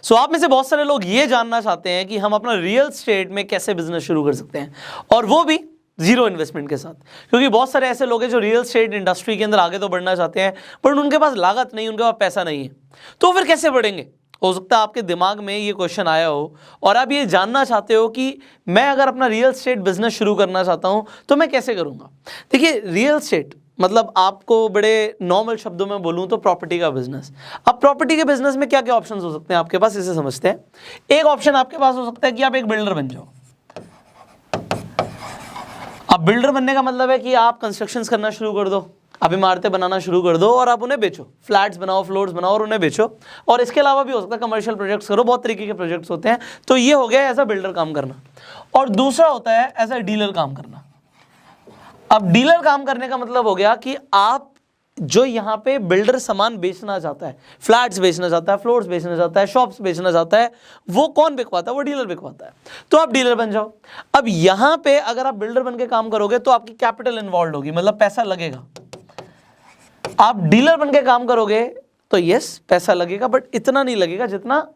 सो आप में से बहुत सारे लोग ये जानना चाहते हैं कि हम अपना रियल एस्टेट में कैसे बिजनेस शुरू कर सकते हैं, और वो भी जीरो इन्वेस्टमेंट के साथ। क्योंकि बहुत सारे ऐसे लोग हैं जो रियल एस्टेट इंडस्ट्री के अंदर आगे तो बढ़ना चाहते हैं, पर उनके पास लागत नहीं, उनके पास पैसा नहीं है, तो फिर कैसे बढ़ेंगे। हो सकता है आपके दिमाग में ये क्वेश्चन आया हो और आप ये जानना चाहते हो कि मैं अगर अपना रियल एस्टेट बिजनेस शुरू करना चाहता हूं तो मैं कैसे करूंगा। देखिए, रियल एस्टेट मतलब आपको बड़े नॉर्मल शब्दों में बोलूं तो प्रॉपर्टी का बिजनेस। अब प्रॉपर्टी के बिजनेस में क्या क्या ऑप्शंस हो सकते हैं आपके पास, इसे समझते हैं। एक ऑप्शन आपके पास हो सकता है कि आप एक बिल्डर बन जाओ। अब बिल्डर बनने का मतलब है कि आप कंस्ट्रक्शंस करना शुरू कर दो, आप इमारतें बनाना शुरू कर दो और आप उन्हें बेचो, फ्लैट्स बनाओ, फ्लोर्स बनाओ और उन्हें बेचो। और इसके अलावा भी हो सकता है कमर्शियल प्रोजेक्ट्स करो, बहुत तरीके के प्रोजेक्ट्स होते हैं। तो ये हो गया एज अ बिल्डर काम करना। और दूसरा होता है एज अ डीलर काम करना। अब डीलर काम करने का मतलब हो गया कि आप जो यहाँ पे बिल्डर सामान बेचना चाहता है, फ्लैट्स बेचना चाहता है, फ्लोर्स बेचना चाहता है, शॉप्स बेचना चाहता है, वो कौन बिकवाता है, वो डीलर बिकवाता है। तो आप डीलर बन जाओ। अब यहाँ पे अगर आप बिल्डर बन के काम करोगे तो आपकी कैपिटल इन्वॉल्व होगी, मतलब पैसा लगेगा। आप डीलर बन के काम करोगे तो यस पैसा लगेगा, बट इतना नहीं लगेगा जितना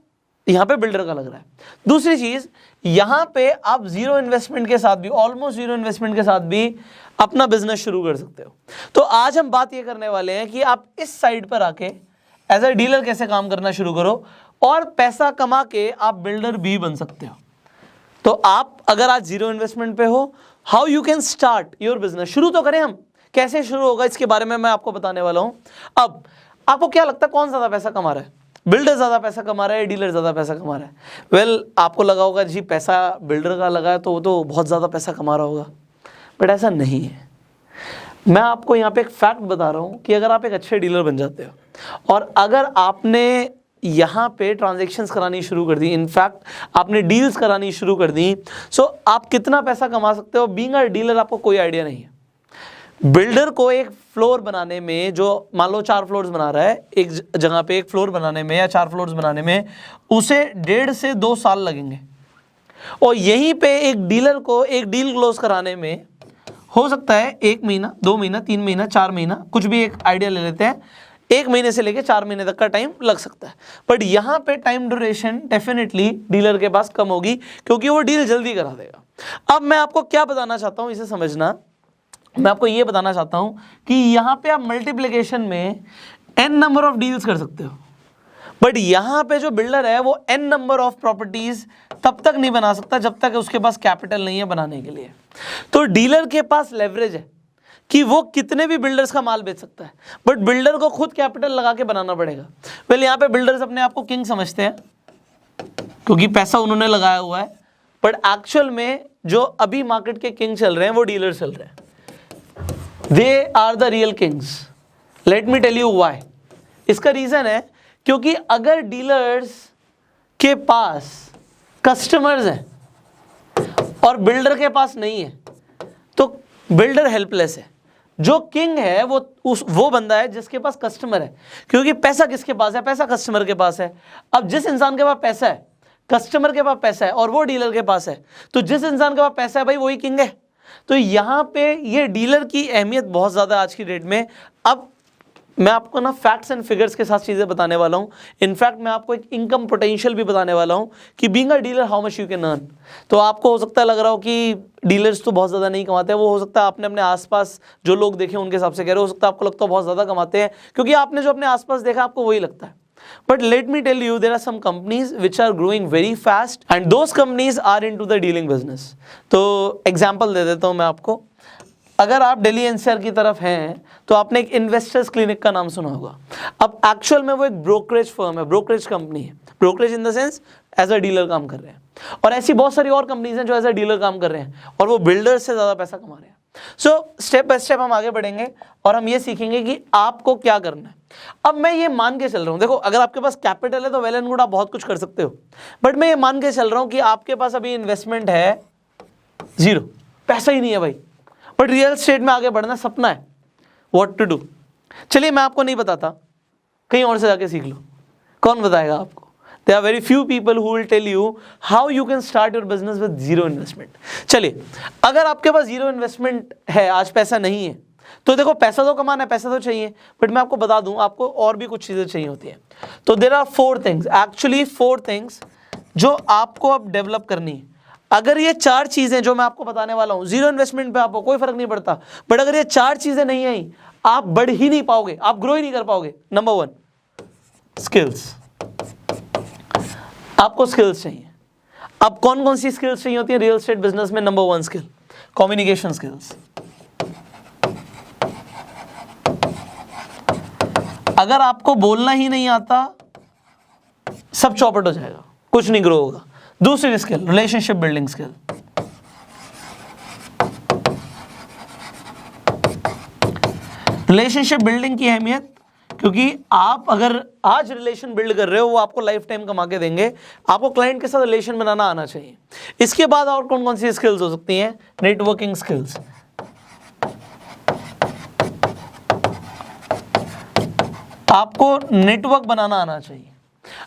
यहाँ पे बिल्डर का लग रहा है। दूसरी चीज, यहाँ पे आप जीरो इन्वेस्टमेंट के साथ भी, ऑलमोस्ट जीरो इन्वेस्टमेंट के साथ भी अपना बिजनेस शुरू कर सकते हो। तो आज हम बात ये करने वाले हैं कि आप इस साइड पर आके एज अ डीलर कैसे काम करना शुरू करो और पैसा कमा के आप बिल्डर भी बन सकते हो। तो आप अगर आज जीरो इन्वेस्टमेंट पे हो, how you can start your business. शुरू तो करें हम, कैसे शुरू होगा इसके बारे में मैं आपको बताने वाला हूं। अब आपको क्या लगता है कौन ज्यादा पैसा कमा रहा है, बिल्डर ज्यादा पैसा कमा रहा है, डीलर ज्यादा पैसा कमा रहा है। वेल, आपको लगा होगा जी पैसा बिल्डर का लगा है तो वो तो बहुत ज्यादा पैसा कमा रहा होगा, बट ऐसा नहीं है। मैं आपको यहाँ पे एक फैक्ट बता रहा हूँ कि अगर आप एक अच्छे डीलर बन जाते हो और अगर आपने यहाँ पे ट्रांजैक्शंस करानी शुरू कर दी, इनफैक्ट आपने डील्स करानी शुरू कर दी, सो आप कितना पैसा कमा सकते हो बीइंग अ डीलर आपको कोई आइडिया नहीं है। बिल्डर को एक फ्लोर बनाने में, जो मान लो 4 फ्लोर्स बना रहा है एक जगह पे, एक फ्लोर बनाने में या 4 फ्लोर्स बनाने में उसे 1.5 से 2 साल लगेंगे। और यहीं पे एक डीलर को एक डील क्लोज कराने में हो सकता है 1 महीना, 2 महीना, 3 महीना, 4 महीना, कुछ भी एक आइडिया ले लेते हैं, 1 महीने से लेके 4 महीने तक का टाइम लग सकता है। बट यहाँ पे टाइम ड्यूरेशन डेफिनेटली डीलर के पास कम होगी क्योंकि वो डील जल्दी करा देगा। अब मैं आपको क्या बताना चाहता हूँ, इसे समझना। मैं आपको ये बताना चाहता हूँ कि यहाँ पे आप मल्टीप्लिकेशन में n नंबर ऑफ डील्स कर सकते हो, बट यहाँ पे जो बिल्डर है वो n नंबर ऑफ प्रॉपर्टीज तब तक नहीं बना सकता जब तक उसके पास कैपिटल नहीं है बनाने के लिए। तो डीलर के पास लेवरेज है कि वो कितने भी बिल्डर्स का माल बेच सकता है, बट बिल्डर को खुद कैपिटल लगा के बनाना पड़ेगा। वेल, यहाँ पे बिल्डर्स अपने आप को किंग समझते हैं क्योंकि पैसा उन्होंने लगाया हुआ है, बट एक्चुअल में जो अभी मार्केट के किंग चल रहे हैं वो डीलर चल रहे हैं। They are the real kings. Let me tell you why. इसका रीजन है क्योंकि अगर डीलर्स के पास कस्टमर्स हैं और बिल्डर के पास नहीं है तो बिल्डर हेल्पलेस है। जो किंग है वो बंदा है जिसके पास कस्टमर है, क्योंकि पैसा किसके पास है, पैसा कस्टमर के पास है। अब जिस इंसान के पास पैसा है, कस्टमर के पास पैसा है और वो डीलर के पास है, तो जिस इंसान के पास पैसा है भाई वही किंग है। तो यहाँ पे ये डीलर की अहमियत बहुत ज़्यादा आज की डेट में। अब मैं आपको ना फैक्ट्स एंड फिगर्स के साथ चीज़ें बताने वाला हूँ। इनफैक्ट मैं आपको एक इनकम पोटेंशियल भी बताने वाला हूँ कि being a dealer how much you can earn. तो आपको हो सकता है लग रहा हो कि डीलर्स तो बहुत ज़्यादा नहीं कमाते हैं, वो हो सकता है आपने अपने आसपास जो लोग देखे उनके हिसाब से कह रहे हो सकता है आपको लगता है बहुत ज़्यादा कमाते हैं क्योंकि आपने जो अपने आसपास देखा आपको वही लगता है। But let me tell you, there are some companies which are growing very fast and those companies are into the dealing business. तो एग्जाम्पल दे देता हूँ मैं आपको। अगर आप दिल्ली एनसीआर की तरफ हैं तो आपने एक इन्वेस्टर्स क्लिनिक का नाम सुना होगा। अब एक्चुअल में वो एक ब्रोकरेज फर्म है, ब्रोकरेज कंपनी है। Brokerage in the sense as a dealer काम कर रहे हैं, और ऐसी बहुत सारी और कंपनीज हैं जो एज अ डीलर काम कर रहे हैं और वो बिल्डर्स से ज़्यादा पैसा कमा रहे हैं। सो स्टेप बाय स्टेप हम आगे बढ़ेंगे और हम ये सीखेंगे कि आपको क्या करना है। अब मैं ये मान के चल रहा हूँ, देखो अगर आपके पास कैपिटल है तो वेल एंड गुड, आप बहुत कुछ कर सकते हो, बट मैं ये मान के चल रहा हूँ कि आपके पास अभी इन्वेस्टमेंट है 0, पैसा ही नहीं है भाई, बट रियल एस्टेट में आगे बढ़ना सपना है। What to do? चलिए मैं आपको नहीं बताता, कहीं और से जाके सीख लो। कौन बताएगा आपको? There are very few people who will tell you how you can start your business with zero investment. चलिए, अगर आपके पास जीरो इन्वेस्टमेंट है, आज पैसा नहीं है, तो देखो पैसा तो कमाना है, पैसा तो चाहिए, बट मैं आपको बता दूं आपको और भी कुछ चीज़ें चाहिए होती हैं। तो there are 4 things, actually 4 things जो आपको अब डेवलप करनी है। अगर ये 4 चीज़ें जो मैं आपको बताने वाला हूँ, जीरो इन्वेस्टमेंट पे आपको कोई फर्क नहीं पड़ता, बट अगर ये 4 चीज़ें नहीं आई आप बढ़ ही नहीं पाओगे, आप ग्रो ही नहीं कर पाओगे। नंबर 1 स्किल्स, आपको स्किल्स चाहिए। अब कौन कौन सी स्किल्स चाहिए होती है रियल एस्टेट बिजनेस में? Number 1 skill communication skills. अगर आपको बोलना ही नहीं आता सब चौपट हो जाएगा, कुछ नहीं ग्रो होगा। दूसरी skill relationship building skill. Relationship building की अहमियत, क्योंकि आप अगर आज रिलेशन बिल्ड कर रहे हो वो आपको लाइफ टाइम कमा के देंगे। आपको क्लाइंट के साथ रिलेशन बनाना आना चाहिए। इसके बाद और कौन कौन सी स्किल्स हो सकती हैं? Networking skills. आपको नेटवर्क बनाना आना चाहिए।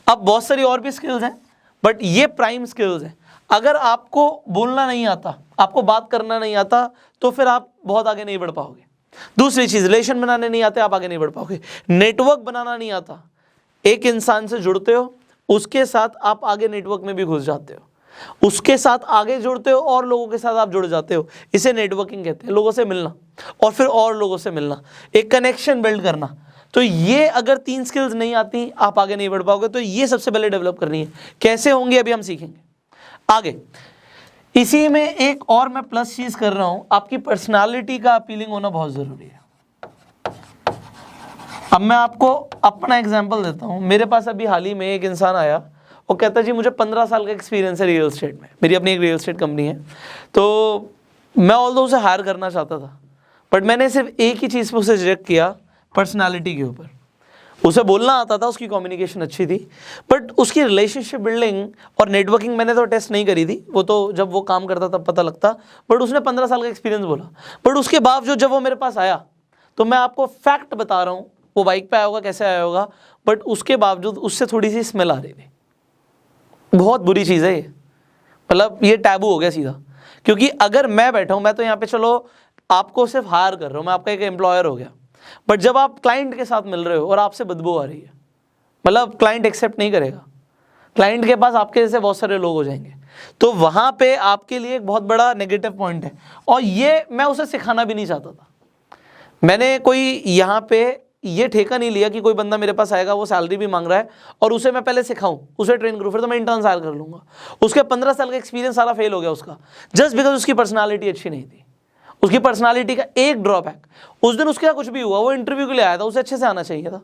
अब बहुत सारी और भी स्किल्स हैं, बट ये प्राइम स्किल्स हैं। अगर आपको बोलना नहीं आता, आपको बात करना नहीं आता, तो फिर आप बहुत आगे नहीं बढ़ पाओगे। दूसरी चीज, रिलेशन बनाने नहीं आते, आप आगे नहीं बढ़ पाओगे। नेटवर्क बनाना नहीं आता, एक इंसान से जुड़ते हो, उसके साथ आप आगे नेटवर्क में भी घुस जाते हो, उसके साथ आगे जुड़ते हो और लोगों के साथ आप जुड़ जाते हो। इसे नेटवर्किंग कहते हैं, लोगों से मिलना और फिर और लोगों से मिलना, एक कनेक्शन बिल्ड करना। तो ये अगर 3 स्किल्स नहीं आती आप आगे नहीं बढ़ पाओगे। तो ये सबसे पहले डेवलप करनी है। कैसे होंगी अभी हम सीखेंगे आगे। इसी में एक और मैं प्लस चीज कर रहा हूं, आपकी पर्सनालिटी का अपीलिंग होना बहुत जरूरी है। अब मैं आपको अपना एग्जांपल देता हूं। मेरे पास अभी हाल ही में एक इंसान आया, वो कहता जी मुझे 15 साल का एक्सपीरियंस है रियल एस्टेट में, मेरी अपनी एक रियल एस्टेट कंपनी है। तो मैं ऑल्दो उसे हायर करना चाहता था, बट मैंने सिर्फ एक ही चीज़ पे उसे रिजेक्ट किया, पर्सनालिटी के ऊपर। उसे बोलना आता था, उसकी कम्युनिकेशन अच्छी थी, बट उसकी रिलेशनशिप बिल्डिंग और नेटवर्किंग मैंने तो टेस्ट नहीं करी थी, वो तो जब वो काम करता तब पता लगता। बट उसने 15 साल का एक्सपीरियंस बोला, बट उसके बावजूद जब वो मेरे पास आया, तो मैं आपको फैक्ट बता रहा हूँ, वो बाइक पे आया होगा, कैसे आया होगा, बट उसके बावजूद उससे थोड़ी सी स्मेल आ रही थी। बहुत बुरी चीज़ है ये, मतलब ये टैबू हो गया सीधा। क्योंकि अगर मैं बैठा हूँ, मैं तो यहाँ पे चलो आपको सिर्फ हायर कर रहा हूँ, मैं आपका एक एम्प्लॉयर हो गया, बट जब आप क्लाइंट के साथ मिल रहे हो और आपसे बदबू आ रही है, मतलब क्लाइंट एक्सेप्ट नहीं करेगा, क्लाइंट के पास आपके जैसे बहुत सारे लोग हो जाएंगे, तो वहाँ पे आपके लिए एक बहुत बड़ा नेगेटिव पॉइंट है। और ये मैं उसे सिखाना भी नहीं चाहता था। मैंने कोई यहाँ पे ये ठेका नहीं लिया कि कोई बंदा मेरे पास आएगा, वो सैलरी भी मांग रहा है और उसे मैं पहले सिखाऊं, उसे ट्रेन करूँ, फिर तो मैं इंटर्न हायर कर लूँगा। उसके 15 साल का एक्सपीरियंस सारा फेल हो गया उसका, जस्ट बिकॉज उसकी पर्सनालिटी अच्छी नहीं थी। उसकी पर्सनालिटी का एक ड्रॉबैक, उस दिन उसके साथ कुछ भी हुआ, वो इंटरव्यू के लिए आया था, उसे अच्छे से आना चाहिए था।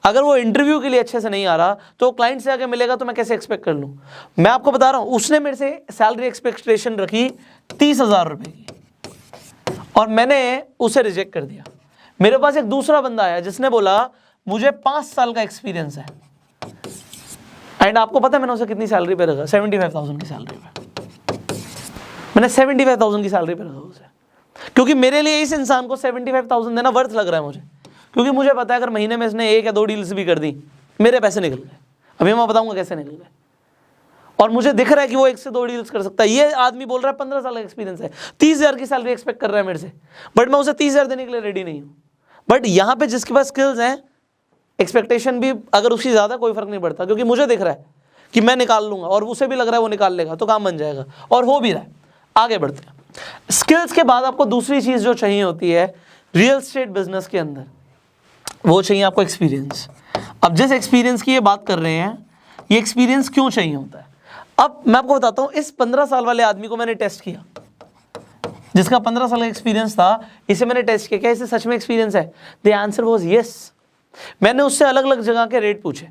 अगर वो इंटरव्यू के लिए अच्छे से नहीं आ रहा तो क्लाइंट से आके मिलेगा तो मैं कैसे एक्सपेक्ट कर लूँ? मैं आपको बता रहा हूँ, उसने मेरे से सैलरी एक्सपेक्टेशन रखी 30,000 रुपये की और मैंने उसे रिजेक्ट कर दिया। मेरे पास एक दूसरा बंदा आया जिसने बोला मुझे 5 साल का एक्सपीरियंस है, एंड आपको पता है मैंने उसे कितनी सैलरी पे रखा? 75,000 की सैलरी पे। मैंने 75,000 की सैलरी पे रखा उसे, क्योंकि मेरे लिए इस इंसान को 75,000 देना वर्थ लग रहा है मुझे, क्योंकि मुझे पता है अगर महीने में इसने 1 या 2 डील्स भी कर दी, मेरे पैसे निकल गए। अभी मैं बताऊंगा कैसे निकल गए। और मुझे दिख रहा है कि वो 1 से 2 डील्स कर सकता है। ये आदमी बोल रहा है 15 साल का एक्सपीरियंस है, 30,000 की सैलरी एक्सपेक्ट कर रहा है मेरे से, बट मैं उसे 30,000 देने के लिए रेडी नहीं हूँ। बट यहाँ पे जिसके पास स्किल्स हैं, एक्सपेक्टेशन भी अगर उसकी ज़्यादा कोई फर्क नहीं पड़ता, क्योंकि मुझे दिख रहा है कि मैं निकाल लूंगा और उसे भी लग रहा है वो निकाल लेगा, तो काम बन जाएगा और हो भी रहा है। आगे बढ़ते हैं। स्किल्स के बाद आपको दूसरी चीज़ जो चाहिए होती है रियल एस्टेट बिजनेस के अंदर, वो चाहिए आपको एक्सपीरियंस। अब जिस एक्सपीरियंस की ये बात कर रहे हैं, ये एक्सपीरियंस क्यों चाहिए होता है? अब मैं आपको बताता हूँ। इस 15 साल वाले आदमी को मैंने टेस्ट किया, जिसका 15 साल का एक्सपीरियंस था, इसे मैंने टेस्ट किया, क्या इसे सच में एक्सपीरियंस है? The answer was yes. मैंने उससे अलग अलग जगह के रेट पूछे,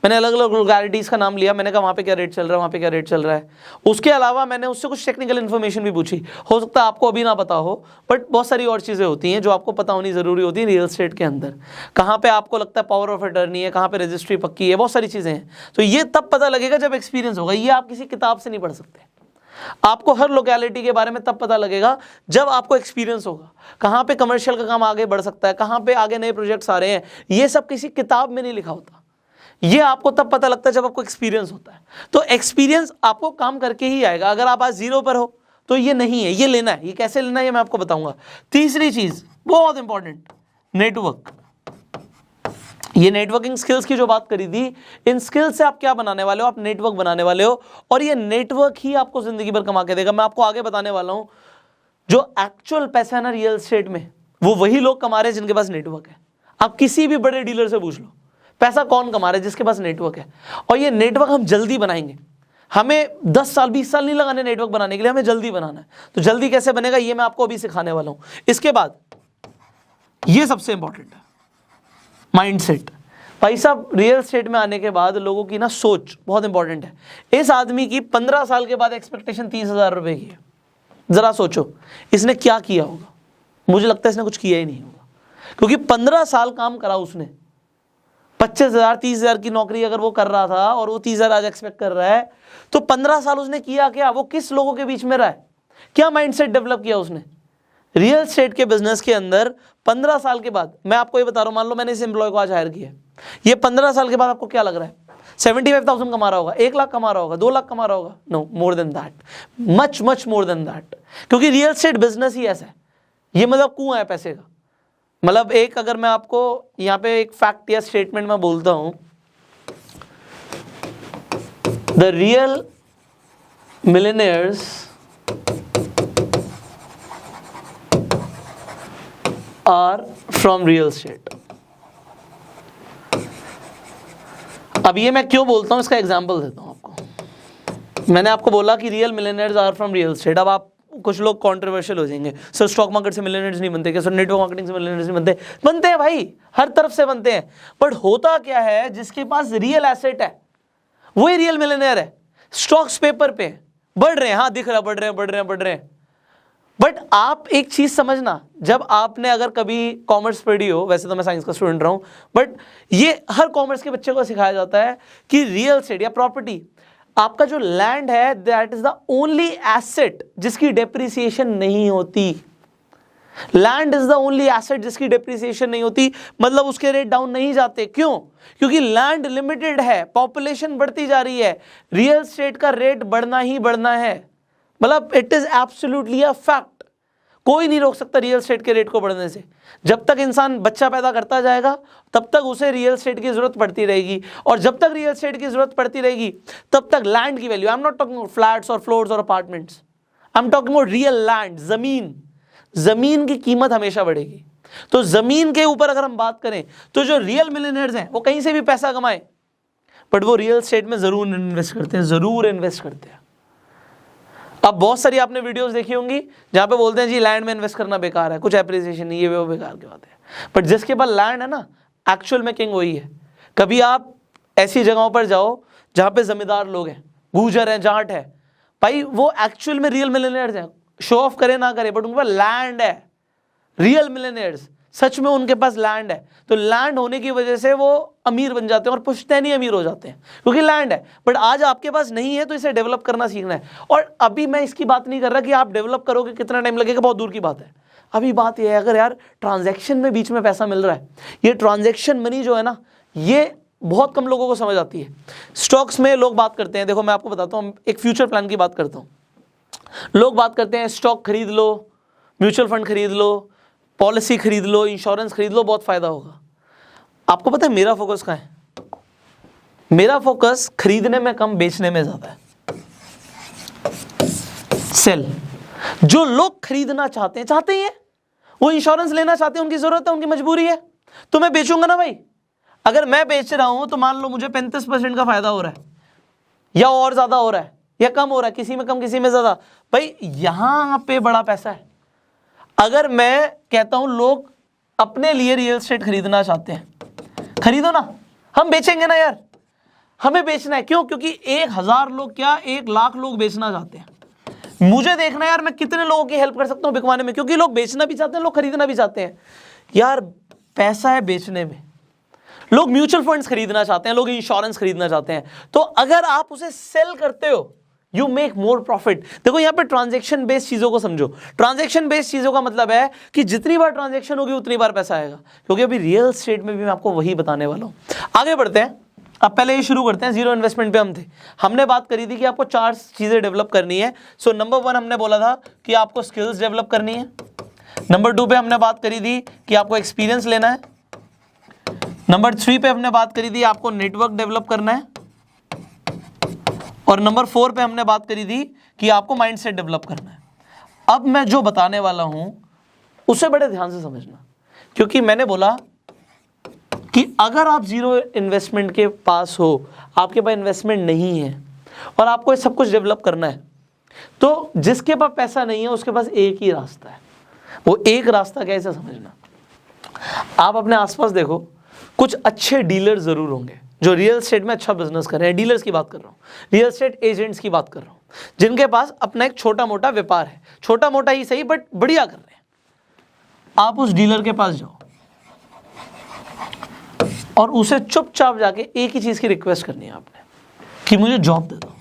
मैंने अलग अलग लोकेलिटीज़ का नाम लिया, मैंने कहा वहाँ पे क्या रेट चल रहा है, वहाँ पे क्या रेट चल रहा है। उसके अलावा मैंने उससे कुछ टेक्निकल इन्फॉर्मेशन भी पूछी, हो सकता है आपको अभी ना पता हो, बट बहुत सारी और चीज़ें होती हैं जो आपको पता होनी ज़रूरी होती है रियल एस्टेट के अंदर। कहाँ पे आपको लगता है पावर ऑफ अटर्नी है, कहाँ पे रजिस्ट्री पक्की है, बहुत सारी चीज़ें हैं। तो ये तब पता लगेगा जब एक्सपीरियंस होगा। ये आप किसी किताब से नहीं पढ़ सकते। आपको हर लोकेलिटी के बारे में तब पता लगेगा जब आपको एक्सपीरियंस होगा। कहाँ पे कमर्शियल का काम आगे बढ़ सकता है, कहाँ पे आगे नए प्रोजेक्ट्स आ रहे हैं, ये सब किसी किताब में नहीं लिखा होता। ये आपको तब पता लगता है जब आपको एक्सपीरियंस होता है। तो एक्सपीरियंस आपको काम करके ही आएगा। अगर आप आज 0 पर हो तो ये नहीं है, ये लेना है। ये कैसे लेना है ये मैं आपको बताऊंगा। तीसरी चीज बहुत इंपॉर्टेंट, नेटवर्क। ये नेटवर्किंग स्किल्स की जो बात करी थी, इन स्किल्स से आप क्या बनाने वाले हो, आप नेटवर्क बनाने वाले हो, और ये नेटवर्क ही आपको जिंदगी भर कमा के देगा। मैं आपको आगे बताने वाला हूं, जो एक्चुअल पैसा है ना रियल एस्टेट में, वो वही लोग कमा रहे हैं जिनके पास नेटवर्क है। आप किसी भी बड़े डीलर से पूछ लो, पैसा कौन कमा रहा है? जिसके पास नेटवर्क है। और ये नेटवर्क हम जल्दी बनाएंगे, हमें 10 साल 20 साल नहीं लगाने नेटवर्क बनाने के लिए, हमें जल्दी बनाना है। तो जल्दी कैसे बनेगा ये मैं आपको अभी सिखाने वाला हूं। इसके बाद ये सबसे इंपॉर्टेंट है, माइंडसेट। भाई साहब रियल एस्टेट में आने के बाद लोगों की ना सोच बहुत इंपॉर्टेंट है। इस आदमी की 15 साल के बाद एक्सपेक्टेशन 30,000 रुपए की है। जरा सोचो इसने क्या किया होगा। मुझे लगता है इसने कुछ किया ही नहीं होगा, क्योंकि 15 साल काम करा उसने। 25,000 30,000 की नौकरी अगर वो कर रहा था और वो 30,000 आज एक्सपेक्ट कर रहा है, तो 15 साल उसने किया क्या? वो किस लोगों के बीच में रहा है, क्या माइंडसेट डेवलप किया उसने रियल एस्टेट के बिजनेस के अंदर। 15 साल के बाद मैं आपको ये बता रहा हूं, मान लो मैंने इस एम्प्लॉय को आज हायर किया, ये 15 साल के बाद आपको क्या लग रहा है? 75,000 कमा रहा होगा, 1 लाख कमा रहा होगा, 2 लाख कमा रहा होगा? No, more than that, much much more than that. क्योंकि रियल एस्टेट बिजनेस ही ऐसा है, ये मतलब कुआं है पैसे का। मतलब एक, अगर मैं आपको यहां पे एक फैक्ट या स्टेटमेंट में बोलता हूं, the real millionaires are from real estate. अब ये मैं क्यों बोलता हूं, इसका एग्जांपल देता हूं आपको। मैंने आपको बोला कि real millionaires are from real estate. अब आप कुछ लोग कंट्रोवर्शियल हो जाएंगे, सर स्टॉक मार्केट से मिलियनेयर्स नहीं बनते क्या? सर नेटवर्क मार्केटिंग से मिलियनेयर्स नहीं बनते? बनते हैं भाई, हर तरफ से बनते हैं। बट होता क्या है, जिसके पास रियल एसेट है वही रियल मिलियनेयर है। स्टॉक्स पेपर पे बढ़ रहे हैं, हाँ दिख रहा, बढ़ रहे हैं बढ़ रहे हैं बढ़ रहे हैं। बट आप एक चीज समझना, जब आपने अगर कभी कॉमर्स पढ़ी हो, वैसे तो मैं साइंस का स्टूडेंट रहा हूं, बट ये हर कॉमर्स के बच्चे को सिखाया जाता है कि रियल एस्टेट या प्रॉपर्टी, आपका जो लैंड है that is the only asset जिसकी डेप्रिसिएशन नहीं होती। Land is the only asset जिसकी डेप्रिसिएशन नहीं होती, मतलब उसके रेट डाउन नहीं जाते। क्यों? क्योंकि लैंड लिमिटेड है, पॉपुलेशन बढ़ती जा रही है, रियल एस्टेट का रेट बढ़ना ही बढ़ना है। मतलब it is absolutely a fact. कोई नहीं रोक सकता रियल एस्टेट के रेट को बढ़ने से। जब तक इंसान बच्चा पैदा करता जाएगा तब तक उसे रियल एस्टेट की जरूरत पड़ती रहेगी, और जब तक रियल एस्टेट की जरूरत पड़ती रहेगी तब तक लैंड की value, I am not talking about flats और फ्लोर्स और apartments, I am talking about real land, जमीन की कीमत हमेशा बढ़ेगी। तो जमीन के ऊपर अगर हम बात करें तो जो रियल मिलियनेयर्स हैं वो कहीं से भी पैसा कमाए, बट वो रियल एस्टेट में जरूर इन्वेस्ट करते हैं, जरूर इन्वेस्ट करते हैं। अब बहुत सारी आपने वीडियोस देखी होंगी जहां पे बोलते हैं जी लैंड में इन्वेस्ट करना बेकार है, कुछ एप्रिसिएशन नहीं, ये वो बेकार की बात है। बट जिसके पास लैंड है ना, एक्चुअल में किंग वही है। कभी आप ऐसी जगहों पर जाओ जहां पे जमींदार लोग हैं, गुर्जर हैं, जाट है, भाई वो एक्चुअल में रियल मिलियनेयर्स हैं, शो ऑफ करे ना करे, बट उनके पास लैंड है। रियल मिलियनेयर्स सच में उनके पास लैंड है, तो लैंड होने की वजह से वो अमीर बन जाते हैं और पुश्तैनी अमीर हो जाते हैं, क्योंकि लैंड है। बट आज आपके पास नहीं है, तो इसे डेवलप करना सीखना है। और अभी मैं इसकी बात नहीं कर रहा कि आप डेवलप करोगे कितना टाइम लगेगा, बहुत दूर की बात है। अभी बात यह है, अगर यार ट्रांजैक्शन में बीच में पैसा मिल रहा है, ये ट्रांजैक्शन मनी जो है ना, ये बहुत कम लोगों को समझ आती है। स्टॉक्स में लोग बात करते हैं, देखो मैं आपको बताता हूँ, एक फ्यूचर प्लान की बात करता हूँ। लोग बात करते हैं स्टॉक खरीद लो, म्यूचुअल फंड खरीद लो, पॉलिसी खरीद लो, इंश्योरेंस खरीद लो, बहुत फायदा होगा। आपको पता है मेरा फोकस कहाँ है? मेरा फोकस खरीदने में कम, बेचने में ज्यादा है। सेल। जो लोग खरीदना चाहते हैं, वो इंश्योरेंस लेना चाहते हैं, उनकी जरूरत है, उनकी मजबूरी है, तो मैं बेचूंगा ना भाई। अगर मैं बेच रहा हूं तो मान लो मुझे 35% का फायदा हो रहा है, या और ज्यादा हो रहा है, या कम हो रहा है, किसी में कम किसी में ज्यादा, भाई यहां पे बड़ा पैसा है। अगर मैं कहता हूं लोग अपने लिए रियल एस्टेट खरीदना चाहते हैं, खरीदो ना, हम बेचेंगे ना यार, हमें बेचना है। क्यों? क्योंकि 1,000 लोग क्या 1 लाख लोग बेचना चाहते हैं। मुझे देखना है यार मैं कितने लोगों की हेल्प कर सकता हूं बिकवाने में, क्योंकि लोग बेचना भी चाहते हैं, लोग खरीदना भी चाहते हैं। यार पैसा है बेचने में। लोग म्यूचुअल फंड्स खरीदना चाहते हैं, लोग इंश्योरेंस खरीदना चाहते हैं, तो अगर आप उसे सेल करते हो यू मेक मोर प्रॉफिट। देखो यहां पे ट्रांजैक्शन बेस्ड चीजों को समझो। ट्रांजैक्शन बेस्ड चीजों का मतलब है कि जितनी बार ट्रांजैक्शन होगी उतनी बार पैसा आएगा, क्योंकि अभी रियल एस्टेट में भी मैं आपको वही बताने वाला हूं। आगे बढ़ते हैं। अब पहले ये शुरू करते हैं, जीरो इन्वेस्टमेंट पे हम थे। हमने बात करी थी कि आपको 4 चीज़ें डेवलप करनी है। सो नंबर 1 हमने बोला था कि आपको स्किल्स डेवलप करनी है। नंबर 2 पे हमने बात करी थी कि आपको एक्सपीरियंस लेना है। नंबर 3 पे हमने बात करी थी आपको नेटवर्क डेवलप करना है। और नंबर 4 पे हमने बात करी थी कि आपको माइंडसेट डेवलप करना है। अब मैं जो बताने वाला हूं उसे बड़े ध्यान से समझना, क्योंकि मैंने बोला कि अगर आप जीरो इन्वेस्टमेंट के पास हो, आपके पास इन्वेस्टमेंट नहीं है और आपको ये सब कुछ डेवलप करना है, तो जिसके पास पैसा नहीं है उसके पास एक ही रास्ता है। वो एक रास्ता कैसे समझना, आप अपने आसपास देखो, कुछ अच्छे डीलर जरूर होंगे जो रियल एस्टेट में अच्छा बिजनेस कर रहे हैं। डीलर्स की बात कर रहा हूँ, रियल एस्टेट एजेंट्स की बात कर रहा हूँ, जिनके पास अपना एक छोटा मोटा व्यापार है, छोटा मोटा ही सही बट बढ़िया कर रहे हैं। आप उस डीलर के पास जाओ और उसे चुपचाप जाके एक ही चीज की रिक्वेस्ट करनी है आपने कि मुझे जॉब दे दो।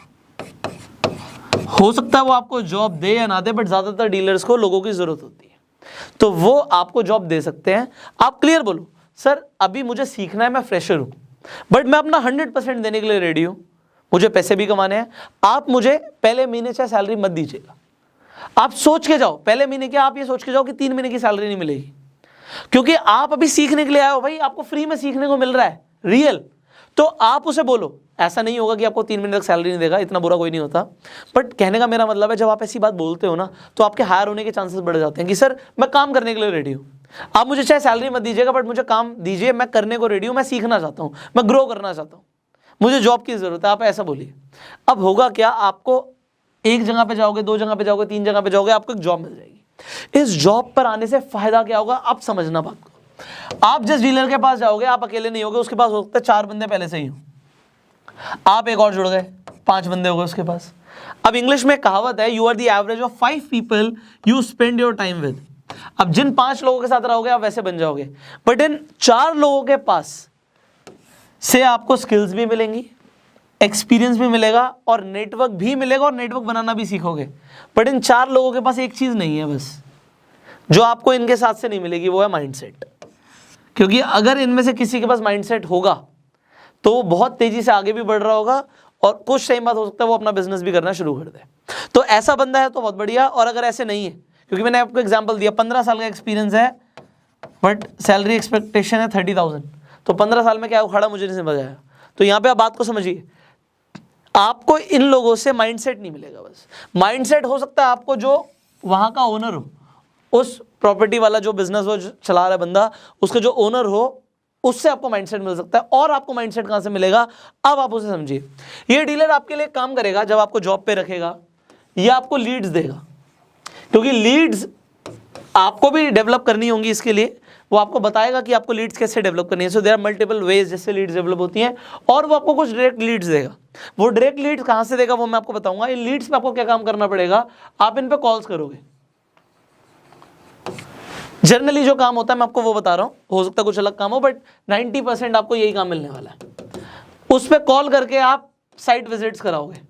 हो सकता है वो आपको जॉब दे या ना दे, बट ज्यादातर डीलर्स को लोगों की जरूरत होती है, तो वो आपको जॉब दे सकते हैं। आप क्लियर बोलो, सर अभी मुझे सीखना है, मैं फ्रेशर हूं, बट मैं अपना 100% देने के लिए रेडी हूं, मुझे पैसे भी कमाने हैं। आप मुझे पहले महीने चाहे सैलरी मत दीजिएगा, आप सोच के जाओ पहले महीने के, आप ये सोच के जाओ कि 3 महीने की सैलरी नहीं मिलेगी, क्योंकि आप अभी सीखने के लिए आए हो भाई, आपको फ्री में सीखने को मिल रहा है रियल। तो आप उसे बोलो, ऐसा नहीं होगा कि आपको 3 महीने तक सैलरी नहीं देगा, इतना बुरा कोई नहीं होता, बट कहने का मेरा मतलब है जब आप ऐसी बात बोलते हो ना, तो आपके हायर होने के चांसेस बढ़ जाते हैं कि सर मैं काम करने के लिए रेडी हूँ, आप मुझे चाहे सैलरी मत दीजिएगा बट मुझे काम दीजिए, मैं करने को रेडी हूँ, मैं सीखना चाहता हूँ, मैं ग्रो करना चाहता हूँ, मुझे जॉब की जरूरत है, आप ऐसा बोलिए। अब होगा क्या, आपको एक जगह पे जाओगे, 2 जगह पे जाओगे, 3 जगह पे जाओगे, आपको एक जॉब मिल जाएगी। इस जॉब पर आने से फायदा क्या होगा, आप समझना बात को। आप जिस डीलर के पास जाओगे, आप अकेले नहीं होगे, उसके पास हो सकता है 4 बंदे पहले से ही हो, आप एक और जुड़ गए, 5 बंदे हो गए उसके पास। अब इंग्लिश में कहावत है, you are the average of 5 people you spend your time with. अब जिन 5 लोगों के साथ रहोगे आप वैसे बन जाओगे, बट इन 4 लोगों के पास से आपको स्किल्स भी मिलेंगी, एक्सपीरियंस भी मिलेगा और नेटवर्क भी मिलेगा, और नेटवर्क बनाना भी सीखोगे। बट इन 4 लोगों के पास एक चीज नहीं है बस, जो आपको इनके साथ से नहीं मिलेगी, वो है माइंडसेट। क्योंकि अगर इनमें से किसी के पास माइंडसेट होगा तो वो बहुत तेजी से आगे भी बढ़ रहा होगा, और कुछ टाइम बाद हो सकता है वो अपना बिजनेस भी करना शुरू कर दे। तो ऐसा बंदा है तो बहुत बढ़िया, और अगर ऐसे नहीं है, क्योंकि मैंने आपको एग्जांपल दिया, 15 साल का एक्सपीरियंस है बट सैलरी एक्सपेक्टेशन है 30,000, तो 15 साल में क्या उखाड़ा मुझे नहीं समझ आया। तो यहाँ पे आप बात को समझिए, आपको इन लोगों से माइंडसेट नहीं मिलेगा। बस माइंडसेट हो सकता है आपको जो वहाँ का ओनर हो, उस प्रॉपर्टी वाला जो बिजनेस वो चला रहा है बंदा, उसका जो ओनर हो, उससे आपको माइंडसेट मिल सकता है। और आपको माइंडसेट कहाँ से मिलेगा, अब आप उसे समझिए। ये डीलर आपके लिए काम करेगा जब आपको जॉब पे रखेगा, या आपको लीड्स देगा, क्योंकि लीड्स आपको भी डेवलप करनी होंगी। इसके लिए वो आपको बताएगा कि आपको लीड्स कैसे डेवलप करनी है। So there are multiple ways जिससे लीड्स डेवलप होती हैं, और वो आपको कुछ डायरेक्ट लीड्स देगा। वो डायरेक्ट लीड्स कहाँ से देगा वो मैं आपको बताऊंगा। इन लीड्स पे आपको क्या काम करना पड़ेगा, आप इन पे कॉल्स करोगे। जनरली जो काम होता है मैं आपको वो बता रहा हूँ, हो सकता है कुछ अलग काम हो, बट 90% आपको यही काम मिलने वाला है। उस पे कॉल करके आप साइट विजिट्स कराओगे।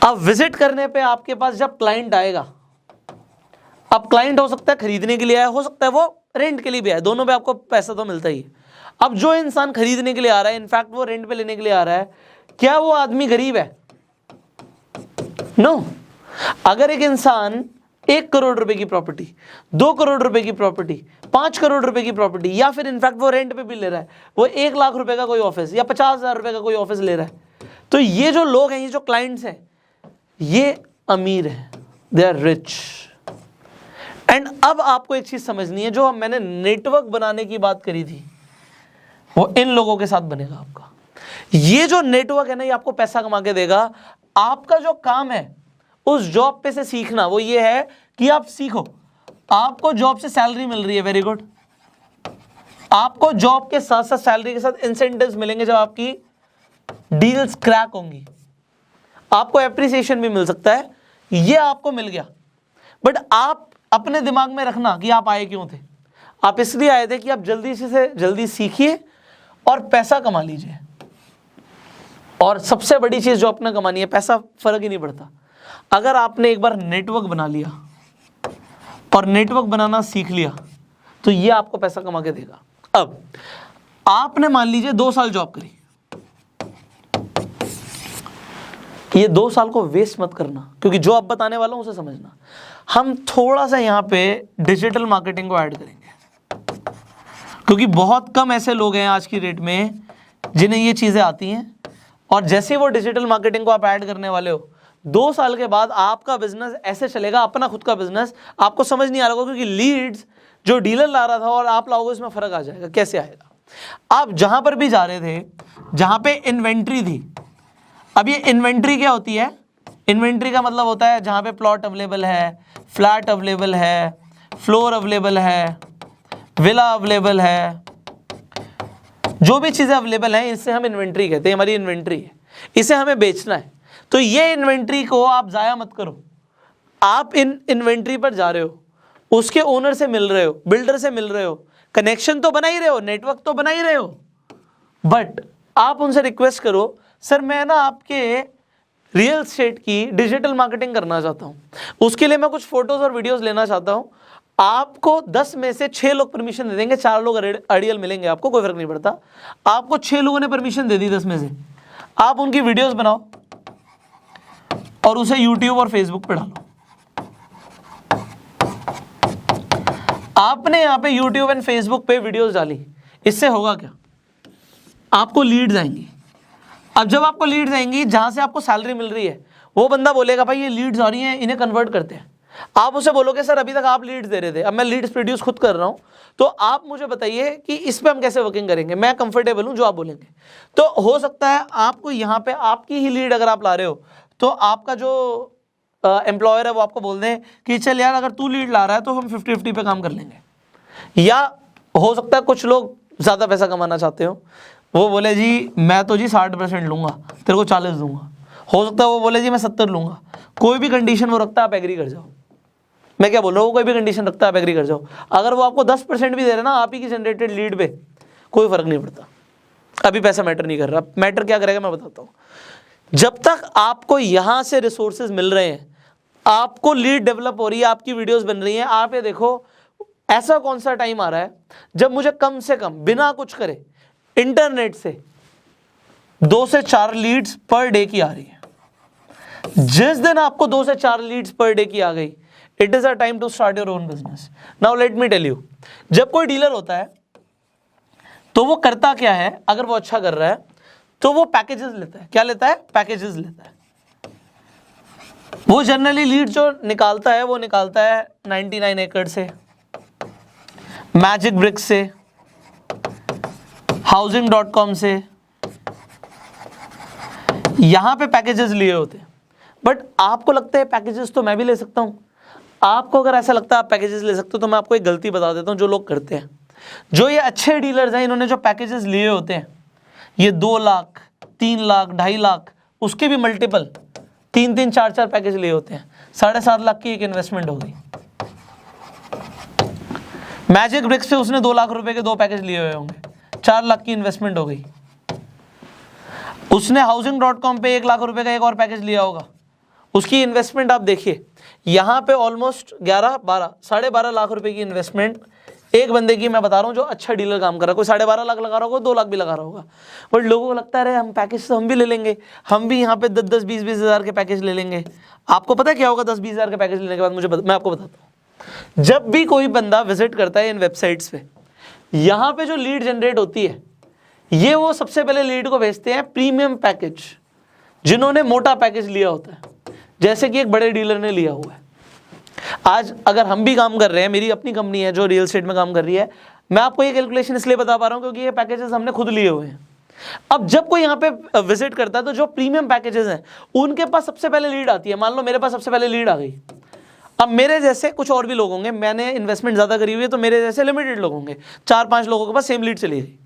अब विजिट करने पे आपके पास जब क्लाइंट आएगा, अब क्लाइंट हो सकता है खरीदने के लिए आया, हो सकता है वो रेंट के लिए भी आया, दोनों पे आपको पैसा तो मिलता ही है। अब जो इंसान खरीदने के लिए आ रहा है, इनफैक्ट वो रेंट पे लेने के लिए आ रहा है, क्या वो आदमी गरीब है? नो। अगर एक इंसान 1 करोड़ रुपए की प्रॉपर्टी, 2 करोड़ रुपए की प्रॉपर्टी, 5 करोड़ रुपए की प्रॉपर्टी, या फिर इनफैक्ट वो रेंट पे भी ले रहा है, वो 1 लाख रुपए का कोई ऑफिस या 50,000 रुपए का कोई ऑफिस ले रहा है, तो ये जो लोग हैं, ये जो क्लाइंट्स हैं, ये अमीर हैं, दे आर रिच। एंड अब आपको एक चीज समझनी है, जो मैंने नेटवर्क बनाने की बात करी थी, वो इन लोगों के साथ बनेगा आपका। ये जो नेटवर्क है ना, ये आपको पैसा कमा के देगा। आपका जो काम है उस जॉब पे से सीखना, वो ये है कि आप सीखो। आपको जॉब से सैलरी मिल रही है, वेरी गुड। आपको जॉब के साथ साथ सैलरी के साथ इंसेंटिव्स मिलेंगे जब आपकी डील्स क्रैक होंगी, आपको एप्रिसिएशन भी मिल सकता है, ये आपको मिल गया। बट आप अपने दिमाग में रखना कि आप आए क्यों थे। आप इसलिए आए थे कि आप जल्दी से जल्दी सीखिए और पैसा कमा लीजिए। और सबसे बड़ी चीज जो आपने कमानी है, पैसा फर्क ही नहीं पड़ता। अगर आपने एक बार नेटवर्क बना लिया और नेटवर्क बनाना सीख लिया, तो ये आपको पैसा कमा के देगा। अब आपने मान लीजिए 2 साल जॉब करी, ये 2 साल को वेस्ट मत करना, क्योंकि जो अब बताने वाला हूं उसे समझना। हम थोड़ा सा यहां पे डिजिटल मार्केटिंग को ऐड करेंगे, क्योंकि बहुत कम ऐसे लोग हैं आज की डेट में जिन्हें ये चीजें आती हैं। और जैसे वो डिजिटल मार्केटिंग को आप ऐड करने वाले हो, 2 साल के बाद आपका बिजनेस ऐसे चलेगा, अपना खुद का बिजनेस, आपको समझ नहीं आ रहा होगा, क्योंकि लीड्स जो डीलर ला रहा था और आप लाओगे इसमें फर्क आ जाएगा। कैसे आएगा? आप जहां पर भी जा रहे थे, जहां पे इन्वेंट्री थी, अब ये इन्वेंट्री क्या होती है? इन्वेंट्री का मतलब होता है जहां पे प्लॉट अवेलेबल है, फ्लैट अवेलेबल है, फ्लोर अवेलेबल है, विला अवेलेबल है, जो भी चीजें अवेलेबल हैं इससे हम इन्वेंट्री कहते हैं। हमारी इन्वेंट्री है, इसे हमें बेचना है। तो ये इन्वेंट्री को आप जाया मत करो। आप इन इन्वेंट्री पर जा रहे हो, उसके ओनर से मिल रहे हो, बिल्डर से मिल रहे हो, कनेक्शन तो बना ही रहे हो, नेटवर्क तो बना ही रहे हो, बट आप उनसे रिक्वेस्ट करो, सर मैं ना आपके रियल एस्टेट की डिजिटल मार्केटिंग करना चाहता हूँ, उसके लिए मैं कुछ फोटोज और वीडियोस लेना चाहता हूँ। आपको 10 में से 6 लोग परमिशन दे देंगे, 4 लोग अड़ियल मिलेंगे, आपको कोई फर्क नहीं पड़ता। आपको 6 लोगों ने परमिशन दे दी 10 में से, आप उनकी वीडियोस बनाओ और उसे यूट्यूब और फेसबुक पे डालो। आपने यहाँ पे यूट्यूब एंड फेसबुक पे वीडियोस डाली, इससे होगा क्या? आपको लीड्स आएंगी। अब जब आपको लीड्स आएंगी, जहां से आपको सैलरी मिल रही है, वो बंदा बोलेगा भाई ये लीड्स आ रही हैं, इन्हें कन्वर्ट करते हैं। आप उसे बोलोगे सर अभी तक आप लीड्स दे रहे थे, अब मैं लीड्स प्रोड्यूस खुद कर रहा हूं, तो आप मुझे बताइए कि इस पे हम कैसे वर्किंग करेंगे। मैं कंफर्टेबल हूं जो आप बोलेंगे। तो हो सकता है आपको यहाँ पे आपकी ही लीड अगर आप ला रहे हो, तो आपका जो एम्प्लॉयर है वो आपको बोल दें कि चल यार अगर तू लीड ला रहा है तो हम 50-50 पे काम कर लेंगे। या हो सकता है कुछ लोग ज़्यादा पैसा कमाना चाहते हो, वो बोले जी मैं तो जी 60% लूँगा, तेरे को 40 दूंगा। हो सकता है वो बोले जी मैं 70 लूँगा। कोई भी कंडीशन वो रखता है, आप एग्री कर जाओ। मैं क्या बोल रहा हूँ, कोई भी कंडीशन रखता है आप एग्री कर जाओ। अगर वो आपको 10% भी दे रहे ना आप ही की जनरेटेड लीड पे, कोई फर्क नहीं पड़ता। अभी पैसा मैटर नहीं कर रहा। मैटर क्या करेगा मैं बताता हूँ। जब तक आपको यहाँ से रिसोर्सेज मिल रहे हैं, आपको लीड डेवलप हो रही है, आपकी वीडियोस बन रही हैं, आप ये देखो ऐसा कौन सा टाइम आ रहा है जब मुझे कम से कम बिना कुछ करे इंटरनेट से 2 से 4 लीड्स पर डे की आ रही है। जिस दिन आपको 2 से 4 लीड्स पर डे की आ गई, it is a time to start your own business. Now let me tell you, जब कोई डीलर होता है तो वो करता क्या है, अगर वो अच्छा कर रहा है तो वो पैकेजेस लेता है। क्या लेता है? पैकेजेस लेता है। वो जनरली लीड जो निकालता है वो निकालता है 99 एकड़ से, मैजिक ब्रिक्स से, housing.com से, यहां पे पैकेजेस लिए होते हैं। बट आपको लगता है पैकेजेस तो मैं भी ले सकता हूं। आपको अगर ऐसा लगता है आप पैकेजेस ले सकते हो, तो मैं आपको एक गलती बता देता हूं जो लोग करते हैं। जो ये अच्छे डीलर्स हैं, इन्होंने जो पैकेजेस लिए होते हैं, ये 2 लाख, 3 लाख, 2.5 लाख, उसके भी मल्टीपल 3-3, 4-4 पैकेज लिए होते हैं। 7.5 लाख की एक इन्वेस्टमेंट हो गई। मैजिक ब्रिक्स से उसने 2 लाख रुपए के 2 पैकेज लिए हुए होंगे, 4 लाख की इन्वेस्टमेंट हो गई। उसने housing.com पे 1 लाख रुपए का एक और पैकेज लिया होगा, उसकी इन्वेस्टमेंट आप देखिए, यहाँ पे ऑलमोस्ट 11-12, 12.5 लाख रुपए की इन्वेस्टमेंट एक बंदे की मैं बता रहा हूँ जो अच्छा डीलर काम कर रहा है। कोई 12.5 लाख लगा रहा होगा, 2 लाख भी लगा रहा होगा। बट लोगों को लगता है अरे हम पैकेज तो हम भी ले लेंगे, हम भी यहाँ पे 10-10, 20-20 हज़ार के पैकेज ले लेंगे। आपको पता है क्या होगा 10-20 हज़ार के पैकेज लेने के बाद? मैं आपको बताता हूँ। जब भी कोई बंदा विजिट करता है इन वेबसाइट्स पे, यहाँ पे जो लीड जनरेट होती है, ये वो सबसे पहले लीड को भेजते हैं प्रीमियम पैकेज, जिन्होंने मोटा पैकेज लिया होता है, जैसे कि एक बड़े डीलर ने लिया हुआ है। आज अगर हम भी काम कर रहे हैं, मेरी अपनी कंपनी है जो रियल एस्टेट में काम कर रही है, मैं आपको ये कैलकुलेशन इसलिए बता पा रहा हूँ क्योंकि ये पैकेजेस हमने खुद लिए हुए हैं। अब जब कोई यहाँ पे विजिट करता है तो जो प्रीमियम पैकेजेस हैं उनके पास सबसे पहले लीड आती है। मान लो मेरे पास सबसे पहले लीड आ गई। अब मेरे जैसे कुछ और भी लोग होंगे, मैंने इन्वेस्टमेंट ज़्यादा करी हुई है, तो मेरे जैसे लिमिटेड लोग होंगे, 4-5 लोगों के पास सेम लीड चली गई।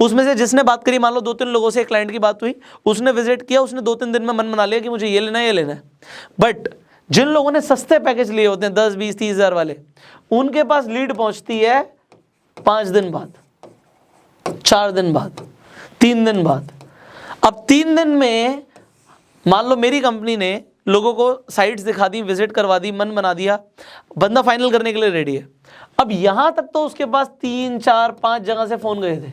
उसमें से जिसने बात करी, मान लो 2-3 लोगों से एक क्लाइंट की बात हुई, उसने विजिट किया, उसने 2-3 दिन में मन बना लिया कि मुझे ये लेना है, ये लेना है। बट जिन लोगों ने सस्ते पैकेज लिए होते हैं 10, 20, 30 हज़ार वाले, उनके पास लीड पहुंचती है 5 दिन बाद, 4 दिन बाद, 3 दिन बाद। अब 3 दिन में मान लो मेरी कंपनी ने लोगों को साइट्स दिखा दी, विजिट करवा दी, मन बना दिया, बंदा फाइनल करने के लिए रेडी है। अब यहां तक तो उसके पास 3, 4, 5 जगह से फोन गए थे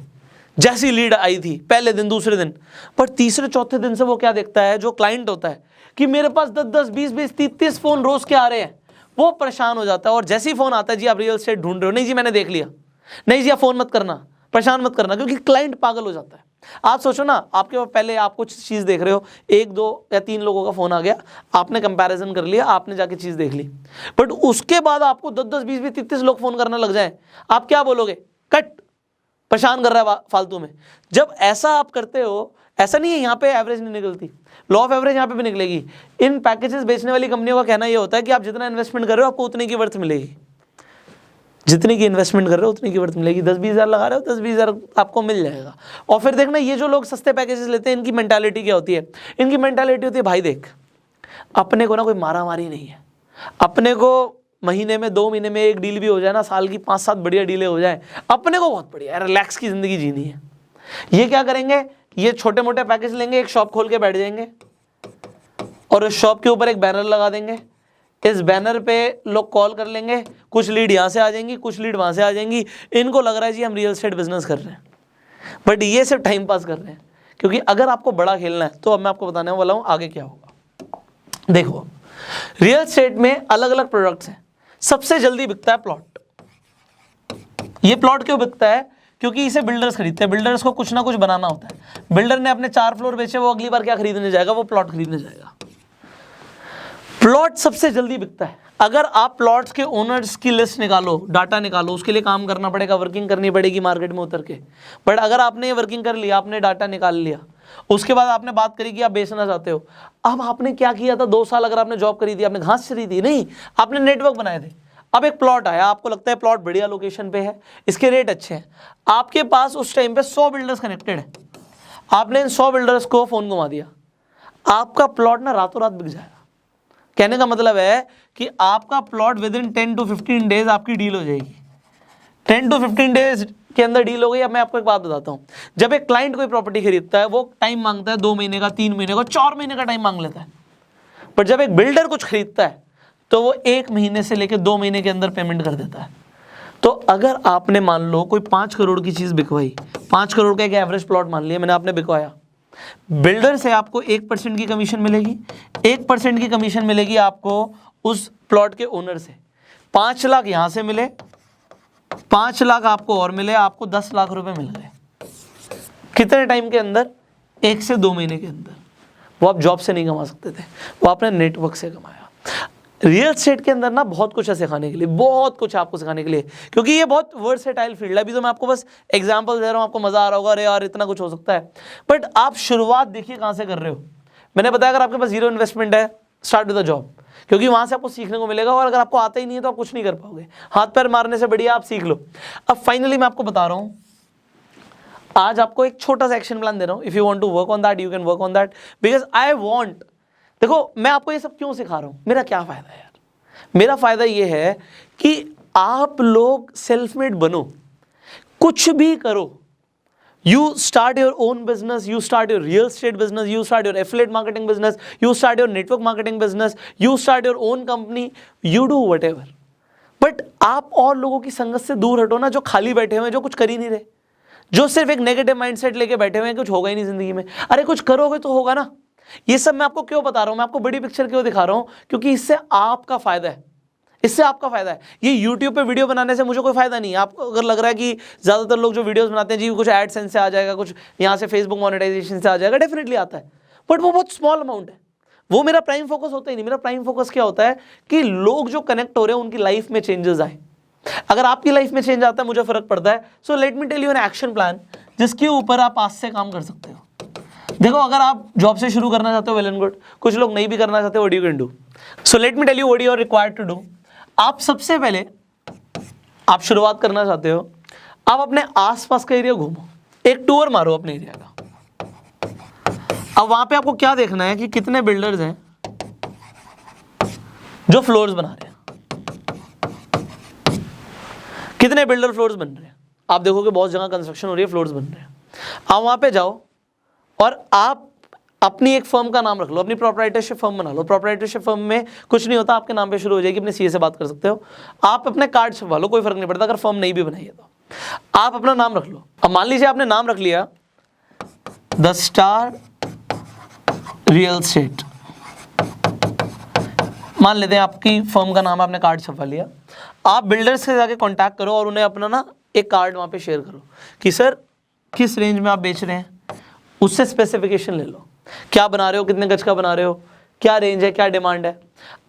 जैसी लीड आई थी पहले दिन दूसरे दिन, पर तीसरे चौथे दिन से वो क्या देखता है, जो क्लाइंट होता है, कि मेरे पास 10-10, 20-20, 30-30 फोन रोज के आ रहे हैं, वो परेशान हो जाता है। और जैसे ही फोन आता है, जी आप रियल एस्टेट ढूंढ रहे हो, नहीं जी मैंने देख लिया, नहीं जी आप फोन मत करना, परेशान मत करना, क्योंकि क्लाइंट पागल हो जाता है। आप सोचो ना, आपके पास पहले आप कुछ चीज़ देख रहे हो, 1, 2 या 3 लोगों का फोन आ गया, आपने कंपैरिजन कर लिया, आपने जाके चीज़ देख ली, बट उसके बाद आपको 10-10, 20-20, 30-30 लोग फोन करना लग जाए, आप क्या बोलोगे? कट, परेशान कर रहा है फालतू में। जब ऐसा आप करते हो, ऐसा नहीं है यहाँ पे एवरेज नहीं निकलती, लॉ ऑफ एवरेज यहाँ पे भी निकलेगी। इन पैकेजेस बेचने वाली कंपनियों का कहना ये होता है कि आप जितना इन्वेस्टमेंट कर रहे हो आपको उतनी की वर्थ मिलेगी, जितनी की इन्वेस्टमेंट कर रहे हो उतनी की वर्थ मिलेगी। 10-20 हज़ार लगा रहे हो, 10-20 हज़ार आपको मिल जाएगा। और फिर देखना, ये जो लोग सस्ते पैकेजेस लेते हैं, इनकी मेंटालिटी क्या होती है? इनकी मेंटालिटी होती है, भाई देख अपने को ना कोई मारा मारी नहीं है, अपने को महीने में 2 महीने में एक डील भी हो जाए ना, साल की 5-7 बढ़िया डीलें हो जाए, अपने को बहुत बढ़िया रिलैक्स की ज़िंदगी जीनी है। ये क्या करेंगे, ये छोटे मोटे पैकेज लेंगे, एक शॉप खोल के बैठ जाएंगे और उस शॉप के ऊपर एक बैनर लगा देंगे, इस बैनर पे लोग कॉल कर लेंगे, कुछ लीड यहाँ से आ जाएंगी, कुछ लीड वहाँ से आ जाएंगी, इनको लग रहा है जी हम रियल एस्टेट बिजनेस कर रहे हैं, बट ये सिर्फ टाइम पास कर रहे हैं। क्योंकि अगर आपको बड़ा खेलना है तो अब मैं आपको बताने वाला हूँ आगे क्या होगा। देखो, रियल एस्टेट में अलग अलग प्रोडक्ट्स हैं। सबसे जल्दी बिकता है प्लॉट। ये प्लॉट क्यों बिकता है? क्योंकि इसे बिल्डर्स खरीदते हैं, बिल्डर्स को कुछ ना कुछ बनाना होता है। बिल्डर ने अपने 4 फ्लोर बेचे, वो अगली बार क्या खरीदने जाएगा? वो प्लॉट खरीदने जाएगा। प्लॉट सबसे जल्दी बिकता है। अगर आप प्लॉट्स के ओनर्स की लिस्ट निकालो, डाटा निकालो, उसके लिए काम करना पड़ेगा, वर्किंग करनी पड़ेगी मार्केट में उतर के, बट अगर आपने ये वर्किंग कर लिया, आपने डाटा निकाल लिया, उसके बाद आपने बात करी कि आप बेचना चाहते हो, अब आपने क्या किया था? 2 साल अगर आपने जॉब करी थी, आपने घास चरी थी नहीं, आपने नेटवर्क बनाए थे। अब एक प्लॉट आया, आपको लगता है प्लॉट बढ़िया लोकेशन पे है, इसके रेट अच्छे हैं, आपके पास उस टाइम पे 100 बिल्डर्स कनेक्टेड हैं, आपने इन 100 बिल्डर्स को फोन घुमा दिया, आपका प्लॉट ना रातों रात बिक जाएगा। कहने का मतलब है कि आपका plot with in 10 to 15 days आपकी डील हो जाएगी। 10 to 15 डेज के अंदर डील हो गई। अब मैं आपको एक बात बताता हूँ, जब एक क्लाइंट कोई प्रॉपर्टी खरीदता है, वो टाइम मांगता है 2 महीने का, 3 महीने का, 4 महीने का टाइम मांग लेता है, पर जब एक बिल्डर कुछ खरीदता है तो वो 1 महीने से लेकर 2 महीने के अंदर पेमेंट कर देता है। तो अगर आपने मान लो कोई 5 करोड़ की चीज़ बिकवाई, 5 करोड़ का एक एवरेज प्लॉट मान लिया मैंने, आपने बिकवाया, बिल्डर से आपको 1% की कमीशन मिलेगी, 1% की कमीशन मिलेगी आपको उस प्लॉट के ओनर से। 5 लाख यहाँ से मिले, 5 लाख आपको और मिले, आपको 10 लाख रुपए मिल गए। कितने टाइम के अंदर? 1 से 2 महीने के अंदर। वो आप जॉब से नहीं कमा सकते थे, वो आपने नेटवर्क से कमाया। रियल एस्टेट के अंदर ना बहुत कुछ है सिखाने के लिए, बहुत कुछ आपको सिखाने के लिए, क्योंकि ये बहुत वर्सेटाइल फील्ड है। अभी तो मैं आपको बस एग्जांपल दे रहा हूँ, आपको मजा आ रहा होगा, अरे यार इतना कुछ हो सकता है, बट आप शुरुआत देखिए कहाँ से कर रहे हो। मैंने बताया अगर आपके पास 0 इन्वेस्टमेंट है, स्टार्ट विद अ जॉब, क्योंकि वहाँ से आपको सीखने को मिलेगा, और अगर आपको आता ही नहीं है तो आप कुछ नहीं कर पाओगे। हाथ पैर मारने से बढ़िया आप सीख लो। अब फाइनली मैं आपको बता रहा हूँ, आज आपको एक छोटा सा एक्शन प्लान दे रहा हूँ। If you want to work on that, you can work on that, because I want, देखो मैं आपको ये सब क्यों सिखा रहा हूँ, मेरा क्या फायदा है यार? मेरा फायदा ये है कि आप लोग सेल्फ मेड बनो, कुछ भी करो। You start your own business, you start your real estate business, you start your affiliate marketing business, you start your network marketing business, you start your own company, you do whatever, but आप और लोगों की संगत से दूर हटो ना, जो खाली बैठे हुए हैं, जो कुछ कर ही नहीं रहे, जो सिर्फ एक नेगेटिव माइंडसेट लेके बैठे हुए हैं, कुछ होगा ही नहीं जिंदगी में। अरे कुछ करोगे तो होगा ना। ये सब मैं आपको क्यों बता रहा हूं, मैं आपको बड़ी पिक्चर क्यों दिखा रहा हूं? क्योंकि इससे आपका फायदा है, इससे आपका फायदा है। ये YouTube पे वीडियो बनाने से मुझे कोई फायदा नहीं है। आपको अगर लग रहा है कि ज्यादातर लोग जो वीडियोस बनाते हैं जी कुछ एडसेंस से आ जाएगा, कुछ यहाँ से फेसबुक मोनेटाइजेशन से आ जाएगा, डेफिनेटली आता है, बट वो बहुत स्मॉल अमाउंट है। वो मेरा प्राइम फोकस होता ही नहीं। मेरा प्राइम फोकस क्या होता है कि लोग जो कनेक्ट हो रहे हैं उनकी लाइफ में चेंजेस आए। अगर आपकी लाइफ में चेंज आता है, मुझे फर्क पड़ता है। So let me tell you an action plan जिसके ऊपर आप आज से काम कर सकते हो। देखो, अगर आप जॉब से शुरू करना चाहते हो, वेल एंड गुड। कुछ लोग नहीं भी करना चाहते, what you can do. So let me tell you what you are required to do. आप सबसे पहले, आप शुरुआत करना चाहते हो, आप अपने आसपास का एरिया घूमो, एक टूर मारो अपने एरिया का। अब वहां पे आपको क्या देखना है कि कितने बिल्डर्स हैं जो फ्लोर्स बना रहे हैं, कितने बिल्डर फ्लोर्स बन रहे हैं। आप देखोगे बहुत जगह कंस्ट्रक्शन हो रही है, फ्लोर्स बन रहे हैं। आप वहां पे जाओ और आप अपनी एक फर्म का नाम रख लो, अपनी प्रोप्राइटरशिप फर्म बना लो। प्रोप्राइटरशिप फर्म में कुछ नहीं होता, आपके नाम पे शुरू हो जाएगी, अपने सीए से बात कर सकते हो। आप अपने कार्ड छपवा लो, कोई फर्क नहीं पड़ता अगर फर्म नहीं भी बनाई है तो। आप अपना नाम रख लो। अब मान लीजिए आपने नाम रख लिया द स्टार रियल एस्टेट, मान लेते हैं आपकी फर्म का नाम, आपने कार्ड छपवा लिया। आप बिल्डर्स से जाके कांटेक्ट करो और उन्हें अपना ना एक कार्ड वहाँ पे शेयर करो कि सर किस रेंज में आप बेच रहे हैं, उससे स्पेसिफिकेशन ले लो, क्या बना रहे हो, कितने गज का बना रहे हो, क्या रेंज है, क्या डिमांड है।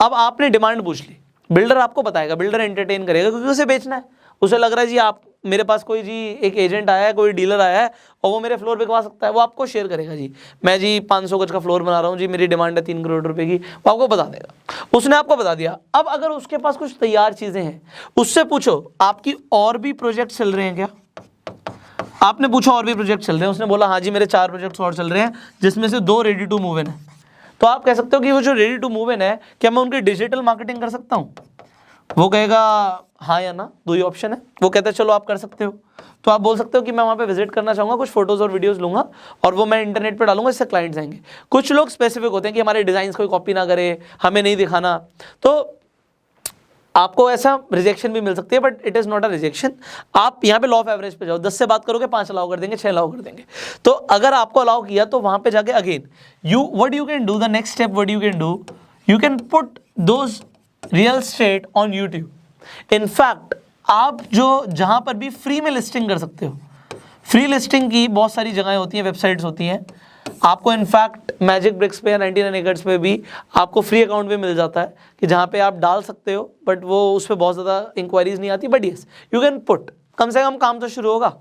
अब आपने डिमांड पूछ ली, बिल्डर आपको बताएगा, बिल्डर एंटरटेन करेगा क्योंकि उसे बेचना है। उसे लग रहा है जी आप मेरे पास कोई जी एक एजेंट आया है, कोई डीलर आया है और वो मेरे फ्लोर बिकवा सकता है, वो आपको शेयर करेगा जी मैं जी 500 गज का फ्लोर बना रहा हूँ जी, मेरी डिमांड है 3 करोड़ रुपए की, वो आपको बता देगा। उसने आपको बता दिया। अब अगर उसके पास कुछ तैयार चीज़ें हैं, उससे पूछो आपकी और भी प्रोजेक्ट चल रहे हैं क्या। आपने पूछा और भी प्रोजेक्ट चल रहे हैं, उसने बोला हाँ जी मेरे 4 प्रोजेक्ट्स और चल रहे हैं जिसमें से 2 रेडी टू मूव इन है। तो आप कह सकते हो कि वो जो रेडी टू मूव इन है क्या मैं उनकी डिजिटल मार्केटिंग कर सकता हूँ। वो कहेगा हाँ या ना, 2 ही ऑप्शन है। वो कहता है चलो आप कर सकते हो। तो आप बोल सकते हो कि मैं वहाँ पे विजिट करना चाहूँगा, कुछ फोटोज़ और वीडियोस लूँगा और वो मैं इंटरनेट पे डालूंगा, इससे क्लाइंट्स आएंगे। कुछ लोग स्पेसिफिक होते हैं कि हमारे डिज़ाइंस कोई कॉपी ना करे, हमें नहीं दिखाना, तो आपको ऐसा रिजेक्शन भी मिल सकती है, but it is not a rejection. आप यहाँ पे लॉ ऑफ एवरेज पे जाओ, 10 से बात करोगे 5 अलाउ कर देंगे, 6 अलाउ कर देंगे। तो अगर आपको अलाउ किया तो वहाँ पे जाके again what you can do, the next step what you can do, you can put those real estate on YouTube. In fact आप जो जहाँ पर भी फ्री में लिस्टिंग कर सकते हो, फ्री लिस्टिंग की बहुत सारी जगहें होती हैं, वेबसाइट्स होती हैं। आपको इनफैक्ट मैजिक ब्रिक्स पे या 99 एकर्स पे भी आपको फ्री अकाउंट भी मिल जाता है कि जहाँ पे आप डाल सकते हो, बट वो उस पर बहुत ज़्यादा इंक्वायरीज नहीं आती, but yes you can put. कम से कम काम तो शुरू होगा।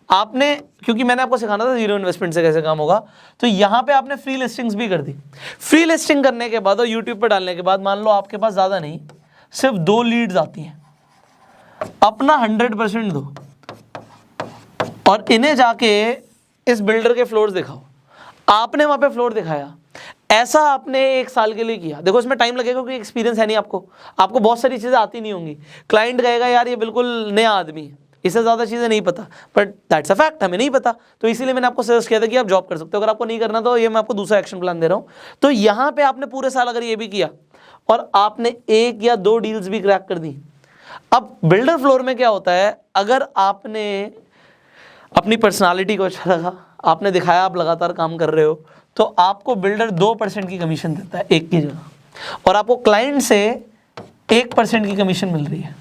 आपने, क्योंकि मैंने आपको सिखाना था जीरो इन्वेस्टमेंट से कैसे काम होगा, तो यहाँ पे आपने फ्री लिस्टिंग्स भी कर दी। फ्री लिस्टिंग करने के बाद और यूट्यूब पर डालने के बाद मान लो आपके पास ज़्यादा नहीं, सिर्फ 2 लीड्स आती हैं, अपना 100% दो और इन्हें जाके इस बिल्डर के फ्लोर्स दिखाओ। आपने वहाँ पे फ्लोर दिखाया, ऐसा आपने 1 साल के लिए किया। देखो इसमें टाइम लगेगा क्योंकि एक्सपीरियंस है नहीं आपको बहुत सारी चीज़ें आती नहीं होंगी। क्लाइंट कहेगा यार ये बिल्कुल नया आदमी है, इससे ज़्यादा चीज़ें नहीं पता, बट दैट्स अ फैक्ट, हमें नहीं पता। तो इसीलिए मैंने आपको सजेस्ट किया था कि आप जॉब कर सकते हो। अगर आपको नहीं करना तो ये मैं आपको दूसरा एक्शन प्लान दे रहा हूँ। तो यहाँ पे आपने पूरे साल अगर ये भी किया और आपने 1 या 2 डील्स भी क्रैक कर दी। अब बिल्डर फ्लोर में क्या होता है, अगर आपने अपनी पर्सनालिटी को अच्छा लगा, आपने दिखाया आप लगातार काम कर रहे हो, तो आपको बिल्डर 2% की कमीशन देता है 1 की जगह, और आपको क्लाइंट से 1% की कमीशन मिल रही है।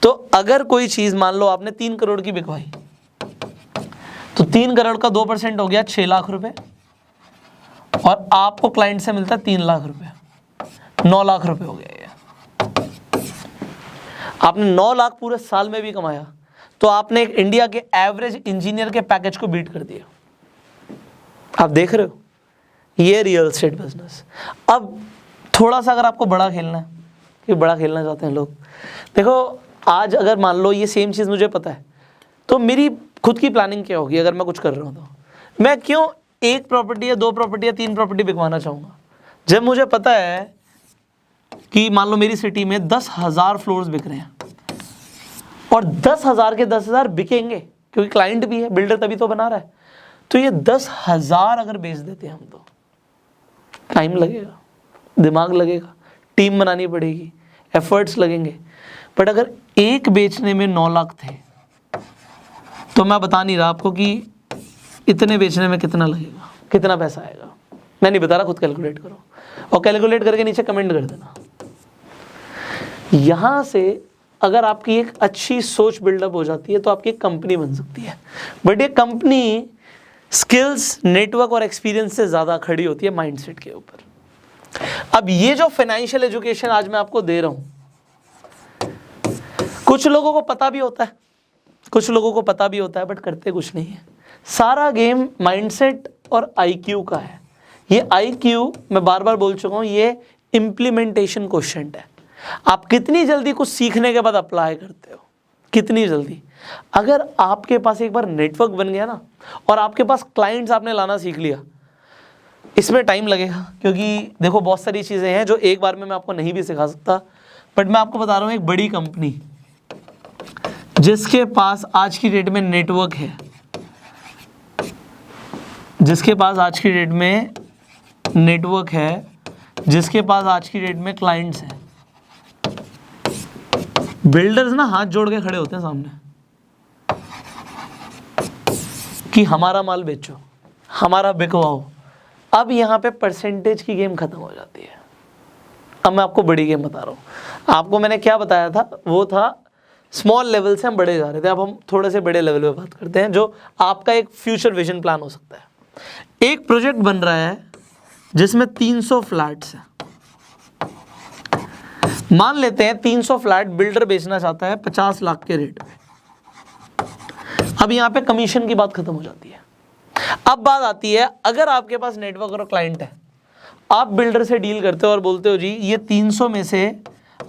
तो अगर कोई चीज़ मान लो आपने 3 करोड़ की बिकवाई, तो 3 करोड़ का 2% हो गया 6 लाख रुपए, और आपको क्लाइंट से मिलता है 3 लाख रुपए, 9 लाख रुपए हो गया। आपने 9 लाख पूरे साल में भी कमाया, तो आपने एक इंडिया के एवरेज इंजीनियर के पैकेज को बीट कर दिया। आप देख रहे हो, ये रियल एस्टेट बिजनेस। अब थोड़ा सा अगर आपको बड़ा खेलना है, कि बड़ा खेलना चाहते हैं लोग, देखो आज अगर मान लो ये सेम चीज़ मुझे पता है, तो मेरी खुद की प्लानिंग क्या होगी अगर मैं कुछ कर रहा हूँ, तो मैं क्यों 1 प्रॉपर्टी या 2 प्रॉपर्टी या 3 प्रॉपर्टी बिकवाना चाहूँगा, जब मुझे पता है कि मान लो मेरी सिटी में 10,000 फ्लोर्स बिक रहे हैं और 10,000 के 10,000 बिकेंगे क्योंकि क्लाइंट भी है, बिल्डर तभी तो बना रहा है। तो ये 10,000 अगर बेच देते हैं हम, तो टाइम लगेगा, दिमाग लगेगा, टीम बनानी पड़ेगी, एफर्ट्स लगेंगे, बट अगर एक बेचने में 9 लाख थे, तो मैं बता नहीं रहा आपको कि इतने बेचने में कितना लगेगा, कितना पैसा आएगा। मैं नहीं बता रहा, खुद कैलकुलेट करो और कैलकुलेट करके नीचे कमेंट कर देना। यहाँ से अगर आपकी एक अच्छी सोच बिल्डअप हो जाती है तो आपकी एक कंपनी बन सकती है, बट ये कंपनी स्किल्स, नेटवर्क और एक्सपीरियंस से ज़्यादा खड़ी होती है माइंडसेट के ऊपर। अब ये जो फाइनेंशियल एजुकेशन आज मैं आपको दे रहा हूँ, कुछ लोगों को पता भी होता है, कुछ लोगों को पता भी होता है, बट करते कुछ नहीं है। सारा गेम माइंडसेट और आईक्यू का है। ये आईक्यू मैं बार बार बोल चुका हूँ, ये इम्प्लीमेंटेशन क्वेश्चन है। आप कितनी जल्दी कुछ सीखने के बाद अप्लाई करते हो, कितनी जल्दी। अगर आपके पास एक बार नेटवर्क बन गया ना, और आपके पास क्लाइंट्स आपने लाना सीख लिया, इसमें टाइम लगेगा क्योंकि देखो बहुत सारी चीज़ें हैं जो एक बार में मैं आपको नहीं भी सिखा सकता, बट मैं आपको बता रहा हूँ एक बड़ी कंपनी जिसके पास आज की डेट में नेटवर्क है, जिसके पास आज की डेट में नेटवर्क है, जिसके पास आज की डेट में क्लाइंट्स हैं, बिल्डर्स ना हाथ जोड़ के खड़े होते हैं सामने, कि हमारा माल बेचो, हमारा बिकवाओ। अब यहाँ पे परसेंटेज की गेम खत्म हो जाती है। अब मैं आपको बड़ी गेम बता रहा हूँ। आपको मैंने क्या बताया था, वो था स्मॉल लेवल से हम बड़े जा रहे थे। अब हम थोड़े से बड़े लेवल पे बात करते हैं, जो आपका एक फ्यूचर विजन प्लान हो सकता है। एक प्रोजेक्ट बन रहा है जिसमें 300 फ्लैट्स हैं। मान लेते हैं 300 फ्लैट बिल्डर बेचना चाहता है 50 लाख के रेट पे। अब यहाँ पे कमीशन की बात खत्म हो जाती है। अब बात आती है, अगर आपके पास नेटवर्क और क्लाइंट है, आप बिल्डर से डील करते हो और बोलते हो जी ये 300 में से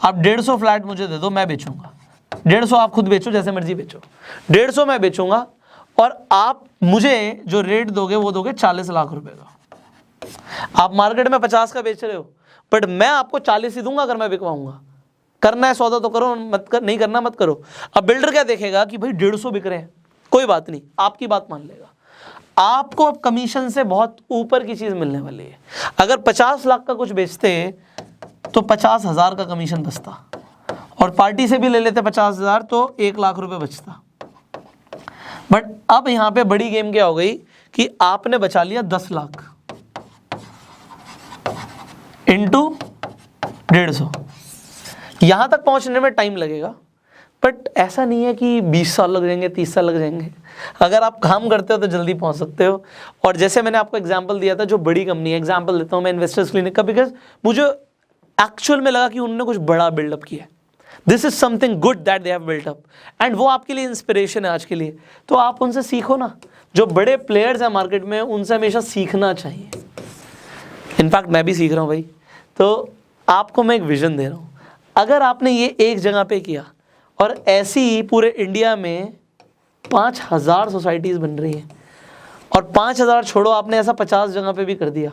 आप 150 फ्लैट मुझे दे दो, मैं बेचूंगा। 150 आप खुद बेचो, जैसे मर्जी बेचो, 150 मैं बेचूंगा और आप मुझे जो रेट दोगे वो दोगे 40 लाख रुपए का। आप मार्केट में 50 का बेच रहे हो, बट मैं आपको 40 ही दूंगा अगर मैं बिकवाऊंगा। करना है सौदा तो करो, नहीं करना मत करो। अब बिल्डर क्या देखेगा कि भाई 150 बिक रहे हैं, कोई बात नहीं, आपकी बात मान लेगा। आपको अब कमीशन से बहुत ऊपर की चीज मिलने वाली है। अगर 50 लाख का कुछ बेचते तो 50,000 का कमीशन बचता, और पार्टी से भी ले लेते 50,000 तो 1 लाख रुपए बचता। बट अब यहां पे बड़ी गेम क्या हो गई कि आपने बचा लिया 10 लाख इंटू 150। यहां तक पहुंचने में टाइम लगेगा, बट ऐसा नहीं है कि 20 साल लग जाएंगे, 30 साल लग जाएंगे। अगर आप काम करते हो तो जल्दी पहुंच सकते हो। और जैसे मैंने आपको एग्जांपल दिया था, जो बड़ी कंपनी है, एग्जांपल देता हूं मैं इन्वेस्टर्स क्लिनिक का, बिकॉज मुझे एक्चुअल में लगा कि उन्होंने कुछ बड़ा बिल्डअप किया है। This is something good that they have built up, and वो आपके लिए इंस्पिरेशन है आज के लिए। तो आप उनसे सीखो ना, जो बड़े प्लेयर्स हैं मार्केट में, उनसे हमेशा सीखना चाहिए। इनफैक्ट मैं भी सीख रहा हूँ भाई। तो आपको मैं एक विजन दे रहा हूँ, अगर आपने ये एक जगह पे किया और ऐसी ही पूरे इंडिया में 5,000 सोसाइटीज़ बन रही हैं, और 5,000 छोड़ो, आपने ऐसा 50 जगह पे भी कर दिया,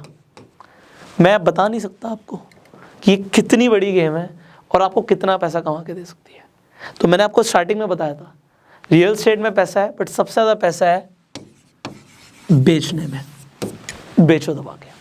मैं बता नहीं सकता आपको कि ये कितनी बड़ी गेम है और आपको कितना पैसा कमा के दे सकती है। तो मैंने आपको स्टार्टिंग में बताया था, रियल एस्टेट में पैसा है, बट सबसे ज़्यादा पैसा है बेचने में। बेचो दबा के।